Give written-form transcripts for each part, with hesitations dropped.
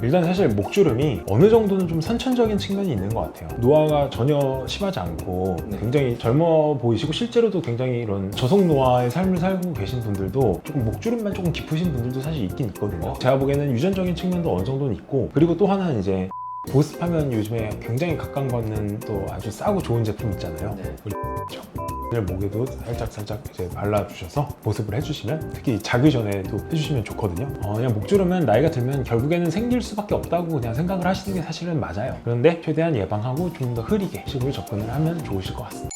일단 사실 목주름이 어느 정도는 좀 선천적인 측면이 있는 것 같아요. 노화가 전혀 심하지 않고 네. 굉장히 젊어 보이시고 실제로도 굉장히 이런 저속 노화의 삶을 살고 계신 분들도 조금 목주름만 조금 깊으신 분들도 사실 있긴 있거든요. 제가 보기에는 유전적인 측면도 어느 정도는 있고, 그리고 또 하나는 이제 보습하면 요즘에 굉장히 각광받는 또 아주 싸고 좋은 제품 있잖아요. 네. 오늘 목에도 살짝 이제 발라주셔서 보습을 해주시면, 특히 자기 전에도 해주시면 좋거든요. 그냥 목주름은 나이가 들면 결국에는 생길 수밖에 없다고 그냥 생각을 하시는 게 사실은 맞아요. 그런데 최대한 예방하고 좀 더 흐리게 식으로 접근을 하면 좋으실 것 같습니다.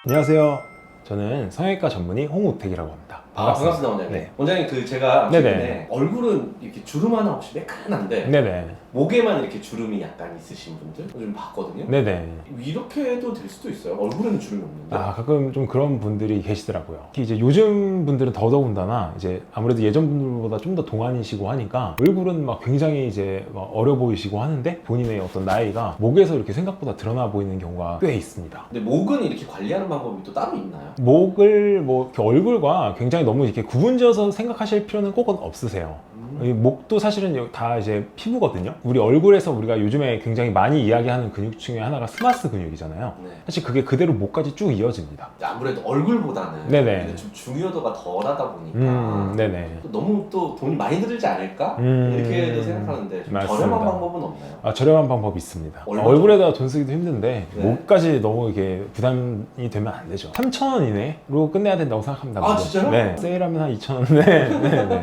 안녕하세요. 저는 성형외과 전문의 홍우택이라고 합니다. 반갑습니다, 원장님. 네. 원장님, 제가 네네. 최근에 얼굴은 이렇게 주름 하나 없이 매끈한데 네네. 목에만 이렇게 주름이 약간 있으신 분들 좀 봤거든요. 네네. 이렇게 해도 될 수도 있어요. 얼굴에는 주름이 없는데. 가끔 좀 그런 분들이 계시더라고요. 특히 이제 요즘 분들은 더더군다나 이제 아무래도 예전 분들보다 좀 더 동안이시고 하니까 얼굴은 막 굉장히 이제 막 어려 보이시고 하는데 본인의 어떤 나이가 목에서 이렇게 생각보다 드러나 보이는 경우가 꽤 있습니다. 근데 목은 이렇게 관리하는 방법이 또 따로 있나요? 목을 뭐 이렇게 얼굴과 굉장히 너무 이렇게 구분지어서 생각하실 필요는 꼭 없으세요. 이 목도 사실은 다 이제 피부거든요. 우리 얼굴에서 우리가 요즘에 굉장히 많이 이야기하는 근육 중에 하나가 스마스 근육이잖아요. 네. 사실 그게 그대로 목까지 쭉 이어집니다. 아무래도 얼굴보다는 네네. 이게 좀 중요도가 덜하다 보니까 네네. 또 너무 또 돈이 많이 들지 않을까? 이렇게도 생각하는데 좀 맞습니다. 저렴한 방법은 없나요? 저렴한 방법이 있습니다. 얼마 얼굴에다가 돈 쓰기도 힘든데 네. 목까지 너무 이게 부담이 되면 안 되죠. 3,000원 이내로 끝내야 된다고 생각합니다. 아, 그거. 진짜요? 네. 세일하면 한 2,000원. 네.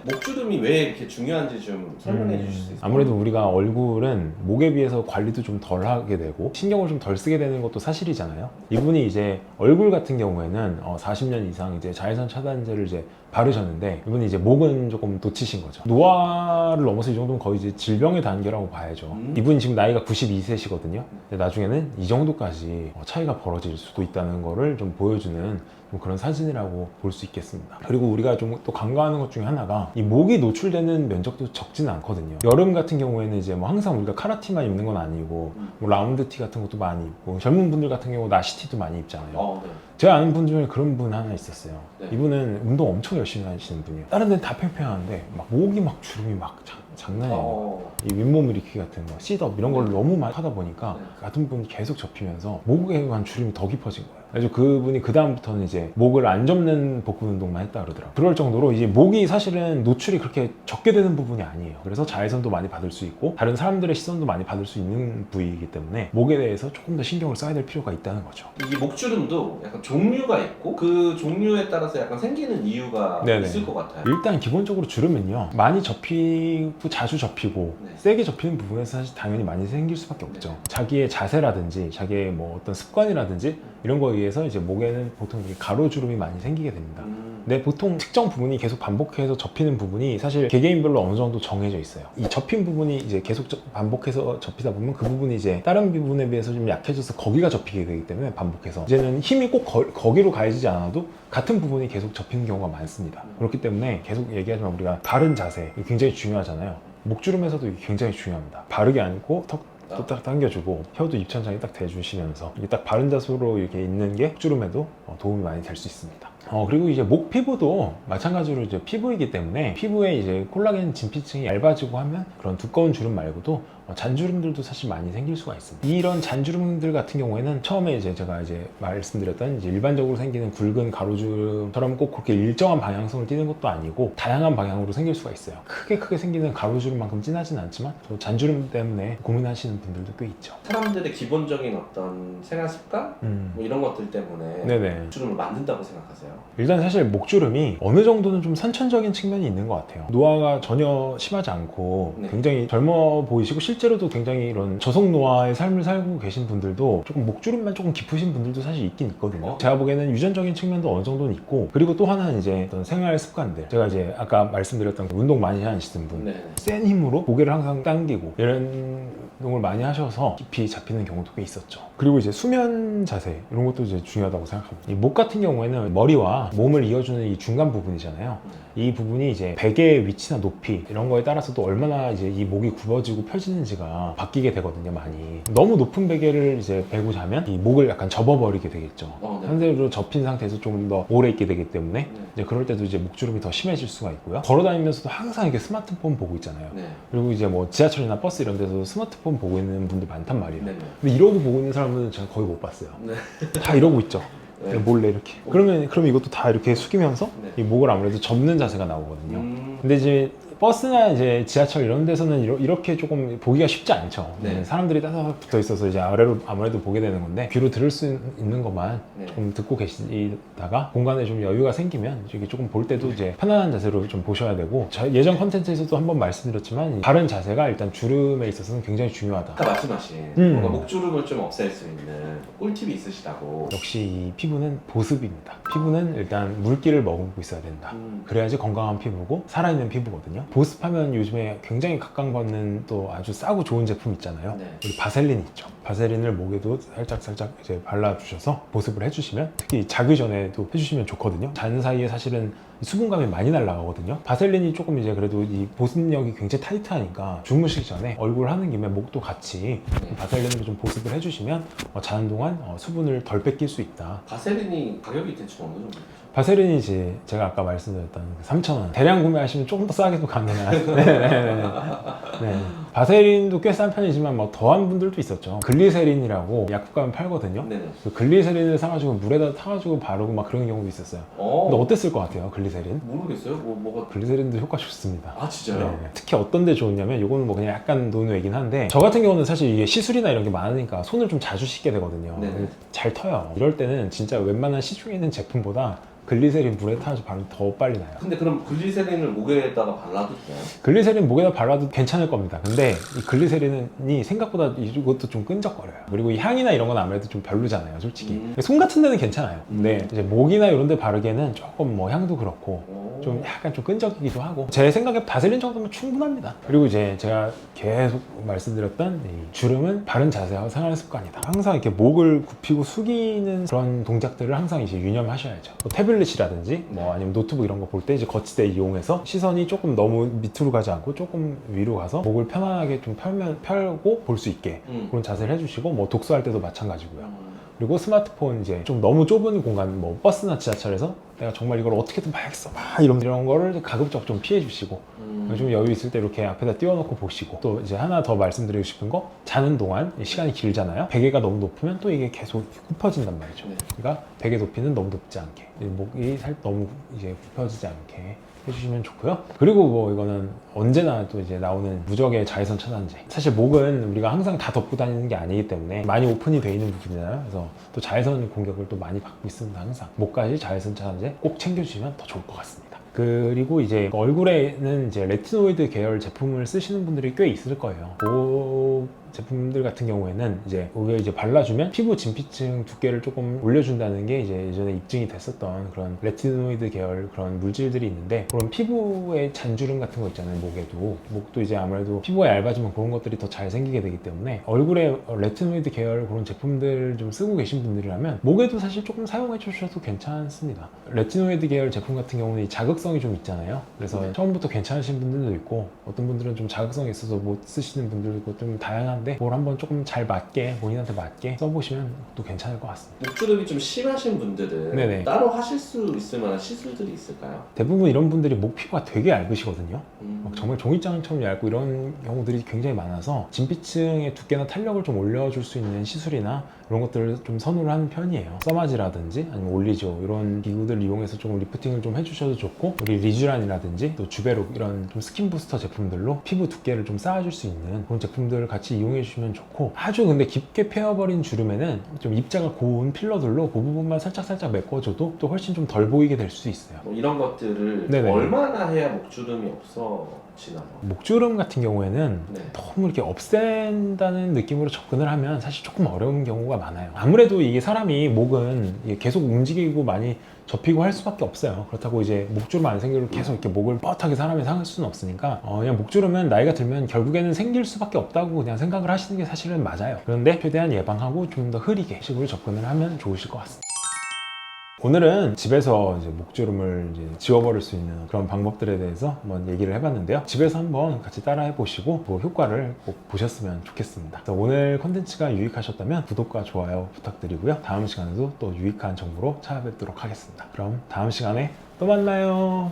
목주름이 왜 이렇게 중요한지 좀 설명해 주실 수 있어요? 아무래도 우리가 얼굴은 목에 비해서 관리도 좀 덜 하게 되고 신경을 좀 덜 쓰게 되는 것도 사실이잖아요. 이분이 이제 얼굴 같은 경우에는 40년 이상 이제 자외선 차단제를 이제 바르셨는데, 이분이 이제 목은 조금 놓치신 거죠. 노화를 넘어서 이 정도면 거의 이제 질병의 단계라고 봐야죠. 이분이 지금 나이가 92세시거든요. 근데 나중에는 이 정도까지 차이가 벌어질 수도 있다는 거를 좀 보여주는 좀 그런 사진이라고 볼 수 있겠습니다. 그리고 우리가 좀 또 간과하는 것 중에 하나가 이 목이 노출되는 면적도 적지는 않거든요. 여름 같은 경우에는 이제 뭐 항상 우리가 카라티만 입는 건 아니고 뭐 라운드 티 같은 것도 많이 입고, 젊은 분들 같은 경우 나시티도 많이 입잖아요. 네. 제가 아는 분 중에 그런 분 하나 있었어요. 네. 이분은 운동 엄청 열심히 하시는 분이에요. 다른 데는 다 팽팽한데 막 목이 막 주름이 막 장난이 아니에요. 이 윗몸 일으키기 같은 거, 시덥 이런 걸 너무 많이 하다 보니까 같은 분이 계속 접히면서 목에 간 주름이 더 깊어진 거예요. 그래서 그분이 그 다음부터는 이제 목을 안 접는 복근 운동만 했다 그러더라고요. 그럴 정도로 이제 목이 사실은 노출이 그렇게 적게 되는 부분이 아니에요. 그래서 자외선도 많이 받을 수 있고 다른 사람들의 시선도 많이 받을 수 있는 부위이기 때문에 목에 대해서 조금 더 신경을 써야 될 필요가 있다는 거죠. 이 목주름도 약간 종류가 있고 그 종류에 따라서 약간 생기는 이유가 네네. 있을 것 같아요. 일단 기본적으로 주름은요, 많이 접히고 자주 접히고 네. 세게 접히는 부분에서 사실 당연히 많이 생길 수밖에 없죠. 자기의 자세라든지 자기의 뭐 어떤 습관이라든지 이런 거에 의해서 이제 목에는 보통 이렇게 가로주름이 많이 생기게 됩니다. 근데 보통 특정 부분이 계속 반복해서 접히는 부분이 사실 개개인별로 어느 정도 정해져 있어요. 이 접힌 부분이 이제 계속 반복해서 접히다 보면 그 부분이 이제 다른 부분에 비해서 좀 약해져서 거기가 접히게 되기 때문에 반복해서 이제는 힘이 꼭 거기로 가해지지 않아도 같은 부분이 계속 접히는 경우가 많습니다. 그렇기 때문에 계속 얘기하지만 우리가 바른 자세 굉장히 중요하잖아요. 목주름에서도 이게 굉장히 중요합니다. 바르게 앉고 턱 또 딱 당겨주고 혀도 입천장에 딱 대주시면서 이게 딱 바른 자세로 이렇게 있는 게 목주름에도 도움이 많이 될 수 있습니다. 그리고 이제 목 피부도 마찬가지로 이제 피부이기 때문에 피부에 이제 콜라겐 진피층이 얇아지고 하면 그런 두꺼운 주름 말고도 잔주름들도 사실 많이 생길 수가 있습니다. 이런 잔주름들 같은 경우에는 처음에 이제 제가 이제 말씀드렸던 이제 일반적으로 생기는 굵은 가로주름처럼 꼭 그렇게 일정한 방향성을 띠는 것도 아니고 다양한 방향으로 생길 수가 있어요. 크게 생기는 가로주름만큼 진하진 않지만 또 잔주름 때문에 고민하시는 분들도 꽤 있죠. 사람들의 기본적인 어떤 생활 습관 뭐 이런 것들 때문에 네네. 주름을 만든다고 생각하세요? 일단 사실 목주름이 어느 정도는 좀 선천적인 측면이 있는 것 같아요. 노화가 전혀 심하지 않고 네. 굉장히 젊어 보이시고 실제로도 굉장히 이런 저속 노화의 삶을 살고 계신 분들도 조금 목주름만 조금 깊으신 분들도 사실 있긴 있거든요. 제가 보기에는 유전적인 측면도 어느 정도는 있고, 그리고 또 하나는 이제 어떤 생활 습관들, 제가 이제 아까 말씀드렸던 운동 많이 하시는 분, 네. 센 힘으로 고개를 항상 당기고 이런 운동을 많이 하셔서 깊이 잡히는 경우도 꽤 있었죠. 그리고 이제 수면 자세 이런 것도 이제 중요하다고 생각합니다. 이 목 같은 경우에는 머리 머리와 몸을 이어주는 이 중간 부분이잖아요. 이 부분이 이제 베개의 위치나 높이 이런 거에 따라서 또 얼마나 이제 이 목이 굽어지고 펴지는지가 바뀌게 되거든요, 많이. 너무 높은 베개를 이제 베고 자면 이 목을 약간 접어버리게 되겠죠. 네. 상대로 접힌 상태에서 조금 더 오래 있게 되기 때문에 네. 이제 그럴 때도 이제 목주름이 더 심해질 수가 있고요. 걸어다니면서도 항상 이렇게 스마트폰 보고 있잖아요. 네. 그리고 이제 뭐 지하철이나 버스 이런 데서 스마트폰 보고 있는 분들 많단 말이에요. 네. 근데 이러고 보고 있는 사람은 제가 거의 못 봤어요. 네. 다 이러고 있죠. 네. 몰래 이렇게. 그러면 이것도 다 이렇게 숙이면서 네. 이 목을 아무래도 접는 자세가 나오거든요. 음. 근데 이제 버스나 이제 지하철 이런 데서는 이렇게 조금 보기가 쉽지 않죠. 네. 사람들이 따닥 붙어 있어서 이제 아래로 아무래도 보게 되는 건데 귀로 들을 수 있는 것만 네. 좀 듣고 계시다가 공간에 좀 여유가 생기면 이게 조금 볼 때도 이제 편안한 자세로 좀 보셔야 되고, 예전 컨텐츠에서도 한번 말씀드렸지만 바른 자세가 일단 주름에 있어서는 굉장히 중요하다. 아까 말씀하신 뭔가 목주름을 좀 없앨 수 있는 꿀팁이 있으시다고. 역시 이 피부는 보습입니다. 피부는 일단 물기를 머금고 있어야 된다. 그래야지 건강한 피부고 살아있는 피부거든요. 보습하면 요즘에 굉장히 각광받는 또 아주 싸고 좋은 제품 있잖아요. 네. 우리 바셀린 있죠. 바셀린을 목에도 살짝 이제 발라주셔서 보습을 해주시면, 특히 자기 전에도 해주시면 좋거든요. 자는 사이에 사실은 수분감이 많이 날아가거든요. 바셀린이 조금 이제 그래도 이 보습력이 굉장히 타이트하니까 주무시기 전에 얼굴 하는 김에 목도 같이 바셀린으로 좀 보습을 해주시면 자는 동안 수분을 덜 뺏길 수 있다. 바세린이 가격이 대충 어느 정도 되죠? 바세린이 이제 제가 아까 말씀드렸던 3,000원 대량 구매하시면 조금 더 싸게도 가능한 네. 바세린도 꽤 싼 편이지만 뭐 더한 분들도 있었죠. 글리세린이라고 약국 가면 팔거든요. 네네. 그 글리세린을 사가지고 물에다 타가지고 바르고 막 그런 경우도 있었어요. 근데 어땠을 것 같아요, 글리세린? 모르겠어요. 뭐가 글리세린도 효과 좋습니다. 아 진짜요? 네. 특히 어떤 데 좋냐면 이거는 뭐 그냥 약간 논외긴 한데, 저 같은 경우는 사실 이게 시술이나 이런 게 많으니까 손을 좀 자주 씻게 되거든요. 네네. 잘 터요. 이럴 때는 진짜 웬만한 시중에 있는 제품보다 글리세린 물에 타서 바르면 더 빨리 나요. 근데 그럼 글리세린을 목에다가 발라도 돼요? 글리세린 목에다 발라도 괜찮을 겁니다. 근데 이 글리세린이 생각보다 이것도 좀 끈적거려요. 그리고 이 향이나 이런 건 아무래도 좀 별로잖아요, 솔직히. 손 같은 데는 괜찮아요. 근데 이제 목이나 이런 데 바르기에는 조금 뭐 향도 그렇고 좀 약간 좀 끈적이기도 하고, 제 생각에 바셀린 정도면 충분합니다. 그리고 이제 제가 계속 말씀드렸던 이 주름은 바른 자세와 생활 습관이다. 항상 이렇게 목을 굽히고 숙이는 그런 동작들을 항상 이제 유념하셔야죠. 뭐 태블릿이라든지 뭐 아니면 노트북 이런 거 볼 때 이제 거치대 이용해서 시선이 조금 너무 밑으로 가지 않고 조금 위로 가서 목을 편안하게 좀 펴고 볼 수 있게 그런 자세를 해주시고, 뭐 독서할 때도 마찬가지고요. 그리고 스마트폰 이제 좀 너무 좁은 공간, 뭐 버스나 지하철에서 내가 정말 이걸 어떻게든 봐야겠어 막 이런 거를 가급적 좀 피해 주시고, 좀 여유 있을 때 이렇게 앞에다 띄워놓고 보시고, 또 이제 하나 더 말씀드리고 싶은 거, 자는 동안 시간이 길잖아요. 베개가 너무 높으면 또 이게 계속 굽혀진단 말이죠. 네. 그러니까 베개 높이는 너무 높지 않게, 목이 너무 이제 굽혀지지 않게 해주시면 좋고요. 그리고 뭐 이거는 언제나 또 이제 나오는 무적의 자외선 차단제. 사실 목은 우리가 항상 다 덮고 다니는 게 아니기 때문에 많이 오픈이 돼 있는 부분이잖아요. 그래서 또 자외선 공격을 또 많이 받고 있습니다. 항상 목까지 자외선 차단제 꼭 챙겨주시면 더 좋을 것 같습니다. 그리고 이제 얼굴에는 이제 레티노이드 계열 제품을 쓰시는 분들이 꽤 있을 거예요. 그 제품들 같은 경우에는 이제 이게 이제 발라주면 피부 진피층 두께를 조금 올려준다는 게 이제 예전에 입증이 됐었던 그런 레티노이드 계열 그런 물질들이 있는데, 그런 피부에 잔주름 같은 거 있잖아요. 목도 이제 아무래도 피부가 얇아지면 그런 것들이 더 잘 생기게 되기 때문에 얼굴에 레티노이드 계열 그런 제품들 좀 쓰고 계신 분들이라면 목에도 사실 조금 사용해 주셔도 괜찮습니다. 레티노이드 계열 제품 같은 경우는 이 자극성이 좀 있잖아요. 그래서 처음부터 괜찮으신 분들도 있고, 어떤 분들은 좀 자극성이 있어서 못 쓰시는 분들도 있고, 좀 다양한데 그걸 한번 조금 잘 맞게, 본인한테 맞게 써보시면 또 괜찮을 것 같습니다. 목주름이 좀 심하신 분들은 네네. 따로 하실 수 있을 만한 시술들이 있을까요? 대부분 이런 분들이 목 피부가 되게 얇으시거든요. 막 정말 종이장처럼 얇고 이런 경우들이 굉장히 많아서 진피층의 두께나 탄력을 좀 올려줄 수 있는 시술이나 이런 것들을 좀 선호를 하는 편이에요. 써마지라든지 아니면 올리조 이런 기구들을 이용해서 조금 리프팅을 좀 해주셔도 좋고, 우리 리쥬란이라든지 또 주베록 이런 좀 스킨 부스터 제품들로 피부 두께를 좀 쌓아줄 수 있는 그런 제품들을 같이 이용해 주시면 좋고, 아주 근데 깊게 패어버린 주름에는 좀 입자가 고운 필러들로 그 부분만 살짝 메꿔줘도 또 훨씬 좀 덜 보이게 될 수 있어요. 뭐 이런 것들을 네네. 얼마나 해야 목주름이 없어지나요? 목주름 같은 경우에는 네. 너무 이렇게 없앤다는 느낌으로 접근을 하면 사실 조금 어려운 경우가 많아요. 아무래도 이게 사람이 목은 이게 계속 움직이고 많이 접히고 할 수밖에 없어요. 그렇다고 이제 목주름 안 생기고 계속 이렇게 목을 뻣하게 사람이 살 수는 없으니까 그냥 목주름은 나이가 들면 결국에는 생길 수밖에 없다고 그냥 생각을 하시는 게 사실은 맞아요. 그런데 최대한 예방하고 좀 더 흐리게 식으로 접근을 하면 좋으실 것 같습니다. 오늘은 집에서 이제 목주름을 이제 지워버릴 수 있는 그런 방법들에 대해서 한번 얘기를 해봤는데요. 집에서 한번 같이 따라해 보시고 그 효과를 꼭 보셨으면 좋겠습니다. 그래서 오늘 컨텐츠가 유익하셨다면 구독과 좋아요 부탁드리고요. 다음 시간에도 또 유익한 정보로 찾아뵙도록 하겠습니다. 그럼 다음 시간에 또 만나요.